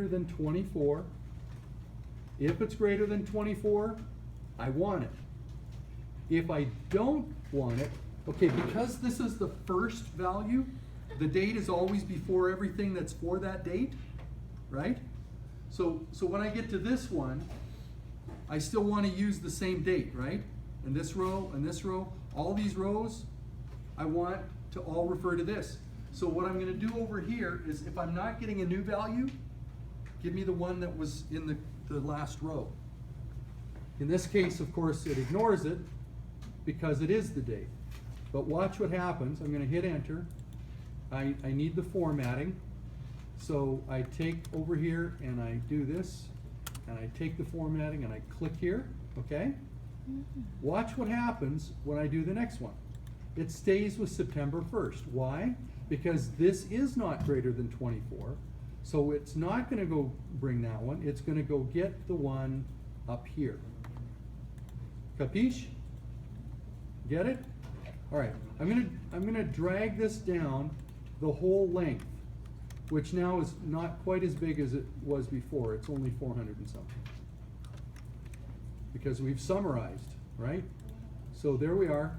greater than 24. If it's greater than 24, I want it. If I don't want it, okay, because this is the first value, the date is always before everything that's for that date, right? So when I get to this one, I still want to use the same date, right? And this row, all these rows, I want to all refer to this. So what I'm going to do over here is, if I'm not getting a new value, give me the one that was in the last row. In this case, of course, it ignores it because it is the date. But watch what happens. I'm going to hit enter. I need the formatting. So I take over here and I do this, and I take the formatting and I click here, okay? Watch what happens when I do the next one. It stays with September 1st. Why? Because this is not greater than 24, so it's not going to go bring that one. It's going to go get the one up here. Capiche? Get it? All right. I'm gonna drag this down the whole length, which now is not quite as big as it was before. It's only 400 and something, because we've summarized, right? So there we are.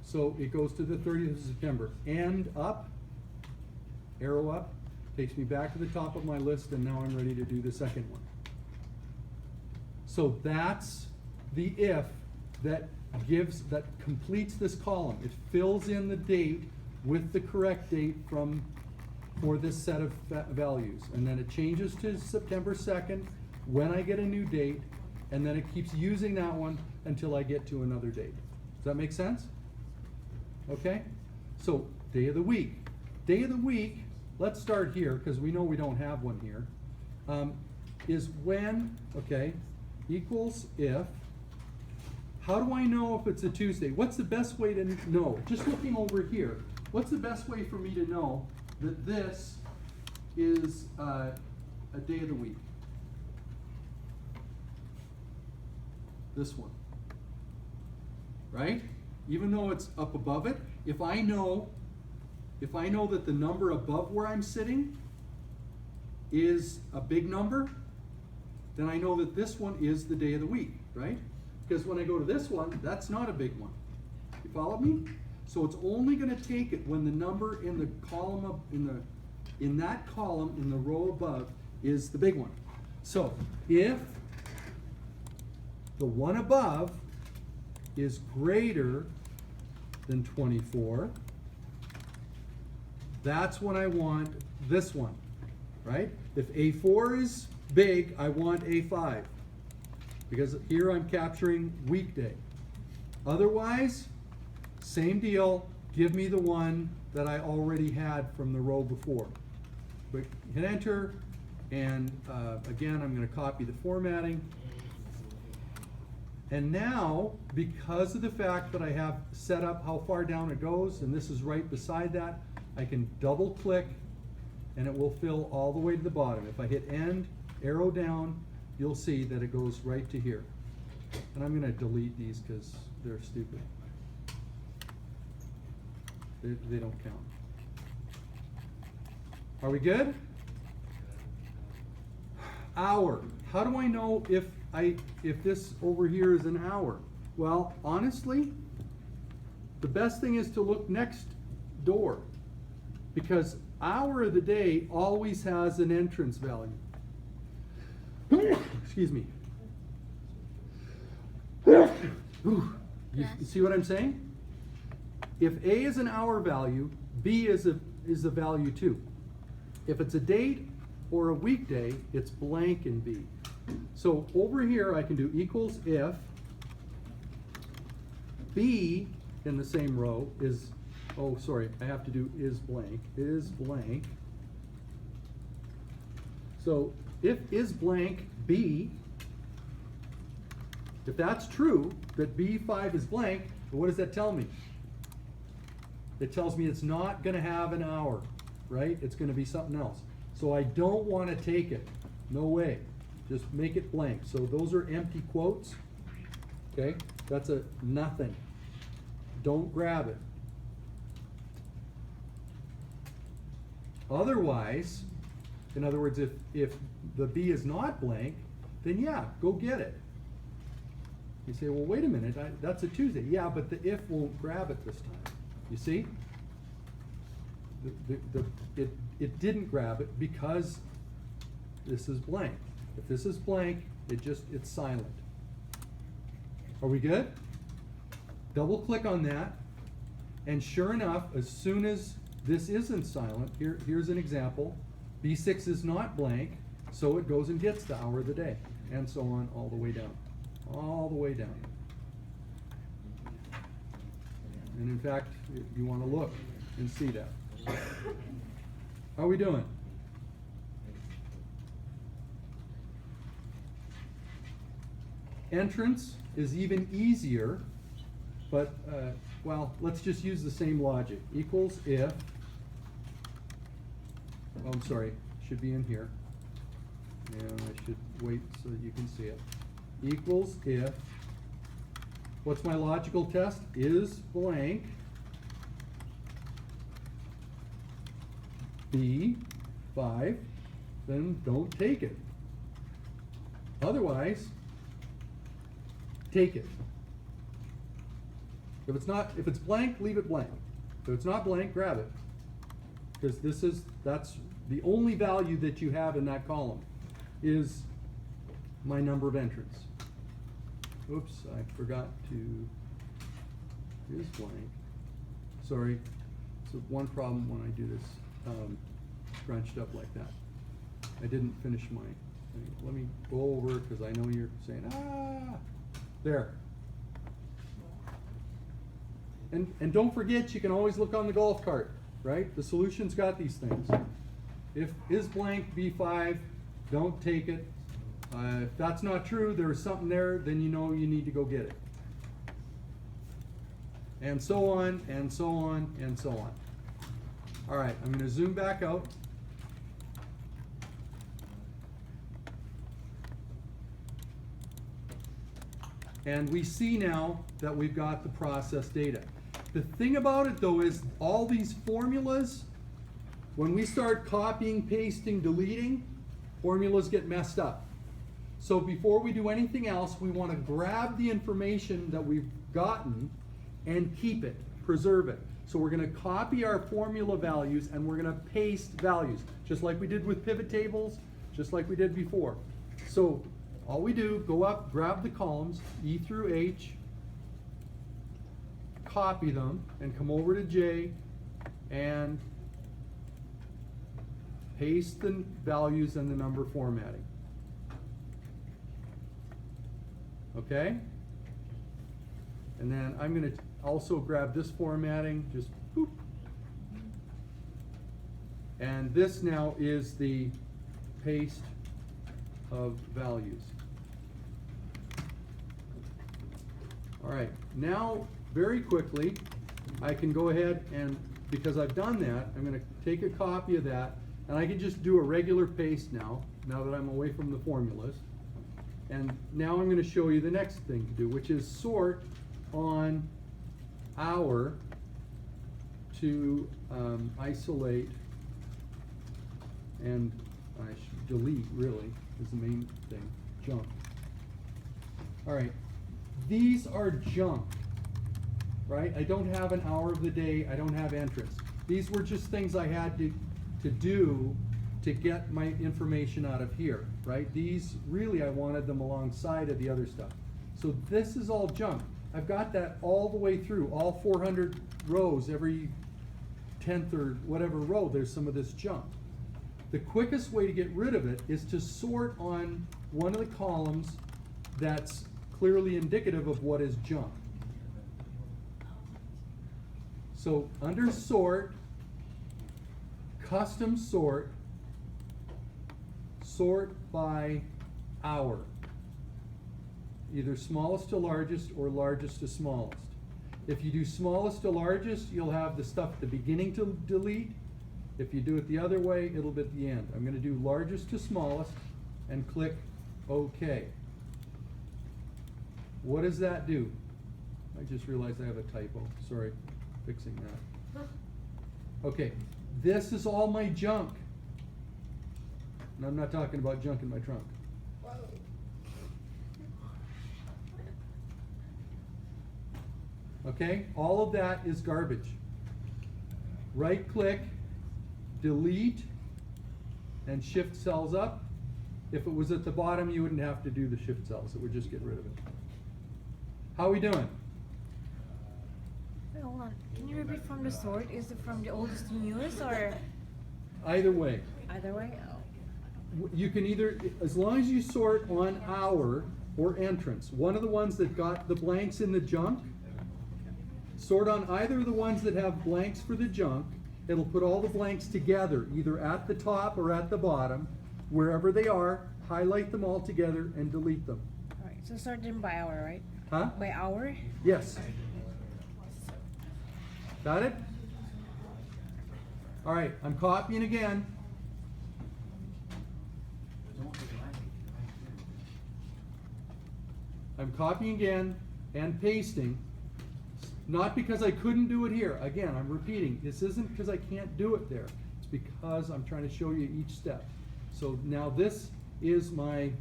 So it goes to the 30th of September. And up, arrow up, takes me back to the top of my list, and now I'm ready to do the second one. So that's the if that completes this column. It fills in the date with the correct date for this set of values. And then it changes to September 2nd when I get a new date, and then it keeps using that one until I get to another date. Does that make sense? Okay? So, day of the week. Day of the week, let's start here, because we know we don't have one here, is when, okay, equals if. How do I know if it's a Tuesday? What's the best way to know? Just looking over here, what's the best way for me to know that this is a day of the week? This one, right? Even though it's up above it, if I know that the number above where I'm sitting is a big number, then I know that this one is the day of the week, right? Because when I go to this one, that's not a big one. You follow me? So it's only going to take it when the number in the column in that column in the row above is the big one. So if the one above is greater than 24, that's when I want this one, right? If A4 is big, I want A5, because here I'm capturing weekday. Otherwise, same deal, give me the one that I already had from the row before. But hit enter, and again, I'm going to copy the formatting. And now, because of the fact that I have set up how far down it goes, and this is right beside that, I can double click and it will fill all the way to the bottom. If I hit end, arrow down, you'll see that it goes right to here. And I'm going to delete these because they're stupid. They don't count. Are we good? Hour. How do I know if this over here is an hour? Well, honestly, the best thing is to look next door, because hour of the day always has an entrance value. Excuse me. You see what I'm saying? If A is an hour value, B is a value too. If it's a date or a weekday, it's blank in B. So over here I can do equals if B in the same row is, oh sorry, I have to do is blank. So if is blank B, if that's true, that B5 is blank, what does that tell me? It tells me it's not going to have an hour, right? It's going to be something else. So I don't want to take it. No way. Just make it blank. So those are empty quotes. Okay? That's a nothing. Don't grab it. Otherwise, In other words, if the B is not blank, then yeah, go get it. You say, well, wait a minute, that's a Tuesday. Yeah, but the if won't grab it this time. You see? It didn't grab it because this is blank. If this is blank, it's silent. Are we good? Double click on that, and sure enough, as soon as this isn't silent, here's an example. B6 is not blank, so it goes and gets the hour of the day, and so on all the way down. All the way down. And in fact, you want to look and see that. How are we doing? Entrance is even easier, but, well, let's just use the same logic. Equals if, oh, I'm sorry, should be in here. And I should wait so that you can see it. Equals if, what's my logical test? Is blank B5, then don't take it. Otherwise, take it. If it's blank, leave it blank. If it's not blank, grab it. Because that's the only value that you have in that column is my number of entrants. Oops, I forgot to, is blank. Sorry, it's one problem when I do this scrunched up like that. I didn't finish my thing. Let me go over it because I know you're saying, there. And don't forget, you can always look on the golf cart, right? The solution's got these things. If is blank B5, don't take it. If that's not true, there's something there, then you know you need to go get it. And so on, and so on, and so on. All right, I'm going to zoom back out. And we see now that we've got the process data. The thing about it though is all these formulas, when we start copying, pasting, deleting, formulas get messed up. So before we do anything else, we want to grab the information that we've gotten and keep it, preserve it. So we're going to copy our formula values and we're going to paste values, just like we did with pivot tables, just like we did before. So all we do, go up, grab the columns, E through H, copy them, and come over to J and paste the values and the number formatting. Okay? And then I'm going to also grab this formatting, just boop. And this now is the paste of values. All right, now very quickly, I can go ahead and, because I've done that, I'm going to take a copy of that, and I can just do a regular paste now that I'm away from the formulas. And now I'm going to show you the next thing to do, which is sort on hour to isolate, and I should delete really is the main thing, junk. All right, these are junk, right? I don't have an hour of the day, I don't have entrance. These were just things I had to do to get my information out of here, right? These, really, I wanted them alongside of the other stuff. So this is all junk. I've got that all the way through, all 400 rows, every 10th or whatever row, there's some of this junk. The quickest way to get rid of it is to sort on one of the columns that's clearly indicative of what is junk. So under sort, custom sort, sort by hour. Either smallest to largest or largest to smallest. If you do smallest to largest, you'll have the stuff at the beginning to delete. If you do it the other way, it'll be at the end. I'm going to do largest to smallest and click OK. What does that do? I just realized I have a typo. Sorry, fixing that. Okay, this is all my junk. And I'm not talking about junk in my trunk. Okay, all of that is garbage. Right click, delete, and shift cells up. If it was at the bottom, you wouldn't have to do the shift cells. It would just get rid of it. How are we doing? Wait, hold on. Can you repeat from the sort? Is it from the oldest to newest or Either way. either way? Oh. You can either, as long as you sort on hour or entrance, one of the ones that got the blanks in the junk, sort on either of the ones that have blanks for the junk. It'll put all the blanks together, either at the top or at the bottom. Wherever they are, highlight them all together and delete them. Alright, so sort them by hour, right? Huh? By hour? Yes. Got it? All right, I'm copying again. I'm copying again and pasting. Not because I couldn't do it here. Again, I'm repeating. This isn't because I can't do it there. It's because I'm trying to show you each step. So now this is my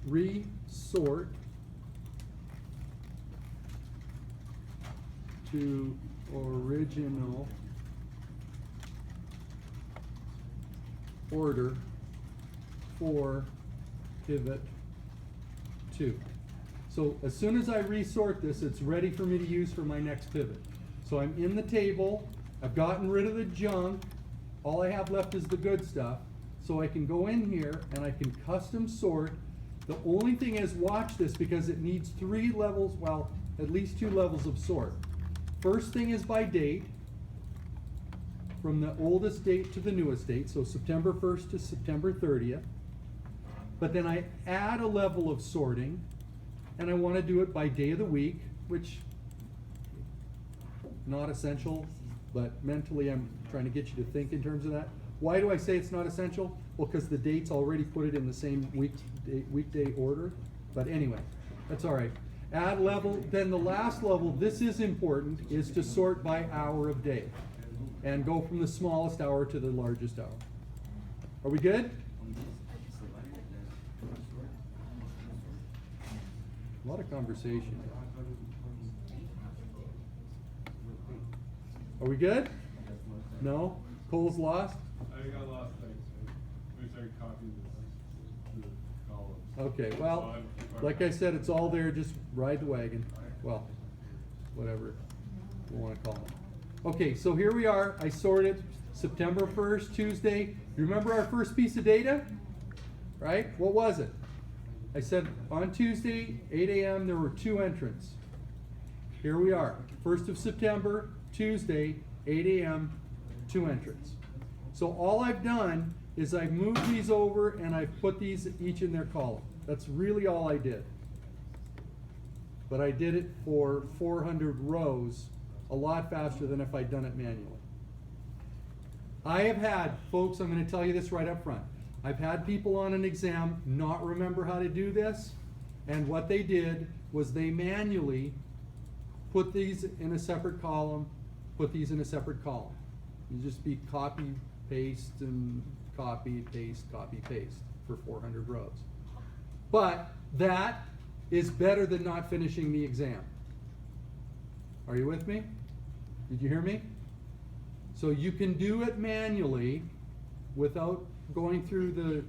resort to original order for pivot 2. So as soon as I resort this, it's ready for me to use for my next pivot. So I'm in the table, I've gotten rid of the junk, all I have left is the good stuff. So I can go in here and I can custom sort. The only thing is, watch this because it needs 3 levels, well, at least 2 levels of sort. First thing is by date, from the oldest date to the newest date, so September 1st to September 30th. But then I add a level of sorting, and I want to do it by day of the week, which not essential, but mentally I'm trying to get you to think in terms of that. Why do I say it's not essential? Well, because the date's already put it in the same weekday order. But anyway, that's all right. Add level, then the last level, this is important, is to sort by hour of day. And go from the smallest hour to the largest hour. Are we good? A lot of conversation. Are we good? No? Cole's lost? I got lost, thanks. We started copying the columns. Okay, well, like I said, it's all there, just ride the wagon. Well, whatever you want to call it. Okay, so here we are. I sorted September 1st, Tuesday. You remember our first piece of data? Right? What was it? I said on Tuesday, 8 a.m., there were 2 entrants. Here we are. 1st of September, Tuesday, 8 a.m., 2 entrants. So all I've done is I've moved these over and I've put these each in their column. That's really all I did. But I did it for 400 rows a lot faster than if I'd done it manually. I have had, folks, I'm going to tell you this right up front. I've had people on an exam not remember how to do this, and what they did was they manually put these in a separate column, put these in a separate column. You just be copy, paste, and copy, paste for 400 rows. But that is better than not finishing the exam. Are you with me? Did you hear me? So you can do it manually without going through the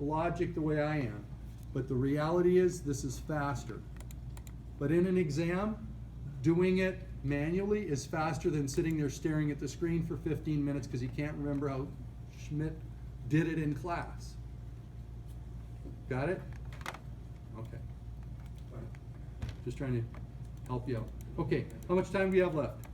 logic the way I am. But the reality is this is faster. But in an exam, doing it manually is faster than sitting there staring at the screen for 15 minutes because you can't remember how Schmidt did it in class. Got it? Okay. Just trying to help you out. Okay, how much time do we have left?